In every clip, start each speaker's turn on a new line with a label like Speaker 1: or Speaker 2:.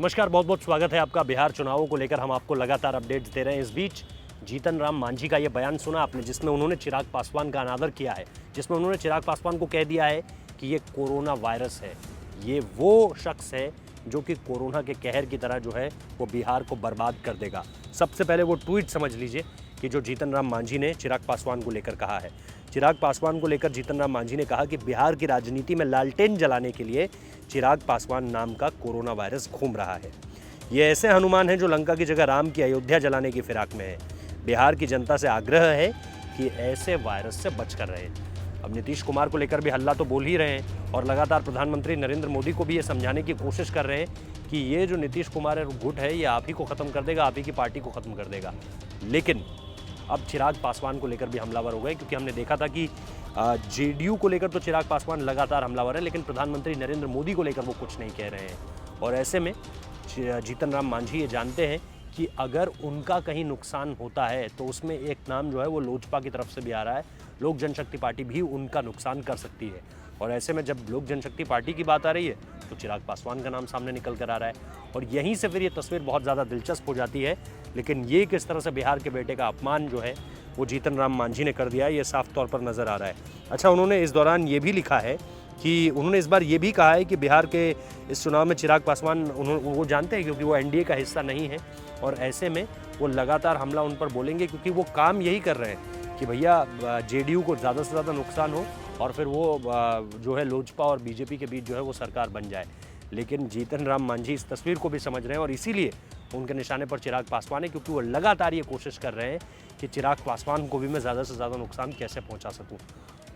Speaker 1: नमस्कार, बहुत बहुत स्वागत है आपका। बिहार चुनावों को लेकर हम आपको लगातार अपडेट्स दे रहे हैं। इस बीच जीतन राम मांझी का ये बयान सुना आपने, जिसमें उन्होंने चिराग पासवान का अनादर किया है, जिसमें उन्होंने चिराग पासवान को कह दिया है कि ये कोरोना वायरस है, ये वो शख्स है जो कि कोरोना के कहर की तरह जो है वो बिहार को बर्बाद कर देगा। सबसे पहले वो ट्वीट समझ लीजिए कि जो जीतन राम मांझी ने चिराग पासवान को लेकर कहा है। चिराग पासवान को लेकर जीतन राम मांझी ने कहा कि बिहार की राजनीति में लालटेन जलाने के लिए चिराग पासवान नाम का कोरोना वायरस घूम रहा है। ये ऐसे हनुमान हैं जो लंका की जगह राम की अयोध्या जलाने की फिराक में है। बिहार की जनता से आग्रह है कि ऐसे वायरस से बचकर रहे। अब नीतीश कुमार को लेकर भी हल्ला तो बोल ही रहे हैं और लगातार प्रधानमंत्री नरेंद्र मोदी को भी ये समझाने की कोशिश कर रहे हैं कि ये जो नीतीश कुमार गुट है ये आप ही को ख़त्म कर देगा, आप ही की पार्टी को ख़त्म कर देगा। लेकिन अब चिराग पासवान को लेकर भी हमलावर हो गए, क्योंकि हमने देखा था कि जेडीयू को लेकर तो चिराग पासवान लगातार हमलावर है, लेकिन प्रधानमंत्री नरेंद्र मोदी को लेकर वो कुछ नहीं कह रहे हैं। और ऐसे में जीतन राम मांझी ये जानते हैं कि अगर उनका कहीं नुकसान होता है तो उसमें एक नाम जो है वो लोजपा की तरफ से भी आ रहा है। लोक जनशक्ति पार्टी भी उनका नुकसान कर सकती है। और ऐसे में जब लोक जनशक्ति पार्टी की बात आ रही है तो चिराग पासवान का नाम सामने निकल कर आ रहा है, और यहीं से फिर ये तस्वीर बहुत ज़्यादा दिलचस्प हो जाती है। लेकिन ये किस तरह से बिहार के बेटे का अपमान जो है वो जीतन राम मांझी ने कर दिया है, ये साफ तौर पर नज़र आ रहा है। अच्छा, उन्होंने इस दौरान ये भी लिखा है कि उन्होंने इस बार ये भी कहा है कि बिहार के इस चुनाव में चिराग पासवान वो जानते हैं, क्योंकि वो एनडीए का हिस्सा नहीं है, और ऐसे में वो लगातार हमला उन पर बोलेंगे, क्योंकि वो काम यही कर रहे हैं कि भैया जेडीयू को ज़्यादा से ज़्यादा नुकसान हो और फिर वो जो है लोजपा और बीजेपी के बीच जो है वो सरकार बन जाए। लेकिन जीतन राम मांझी इस तस्वीर को भी समझ रहे हैं और इसीलिए उनके निशाने पर चिराग पासवान है, क्योंकि वो लगातार ये कोशिश कर रहे हैं कि चिराग पासवान को भी मैं ज़्यादा से ज़्यादा नुकसान कैसे पहुंचा सकूं।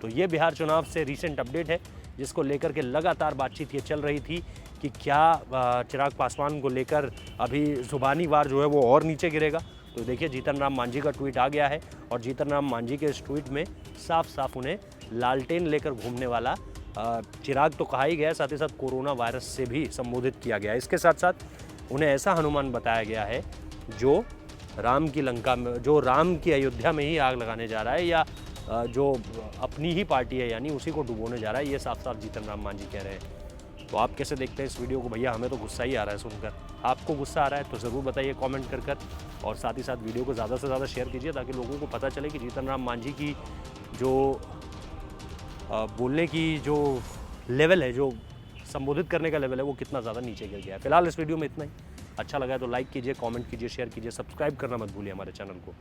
Speaker 1: तो ये बिहार चुनाव से रीसेंट अपडेट है, जिसको लेकर के लगातार बातचीत ये चल रही थी कि क्या चिराग पासवान को लेकर अभी ज़ुबानी वार जो है वो और नीचे गिरेगा। तो देखिए, जीतन राम मांझी का ट्वीट आ गया है और जीतन राम मांझी के इस ट्वीट में साफ साफ उन्हें लालटेन लेकर घूमने वाला चिराग तो कहा ही गया, साथ ही साथ कोरोना वायरस से भी संबोधित किया गया। इसके साथ साथ उन्हें ऐसा हनुमान बताया गया है जो राम की लंका में, जो राम की अयोध्या में ही आग लगाने जा रहा है, या जो अपनी ही पार्टी है यानी उसी को डुबोने जा रहा है। ये साफ साफ जीतन राम मांझी कह रहे हैं। तो आप कैसे देखते हैं इस वीडियो को? भैया हमें तो गुस्सा ही आ रहा है सुनकर। आपको गुस्सा आ रहा है तो ज़रूर बताइए कमेंट कर और साथ ही साथ वीडियो को ज़्यादा से ज़्यादा शेयर कीजिए, ताकि लोगों को पता चले कि जीतन राम मांझी की जो बोलने की जो लेवल है, जो संबोधित करने का लेवल है, वो कितना ज़्यादा नीचे गिर गया है। फिलहाल इस वीडियो में इतना ही। अच्छा लगा है तो लाइक कीजिए, कमेंट कीजिए, शेयर कीजिए, सब्सक्राइब करना मत भूलिए हमारे चैनल को।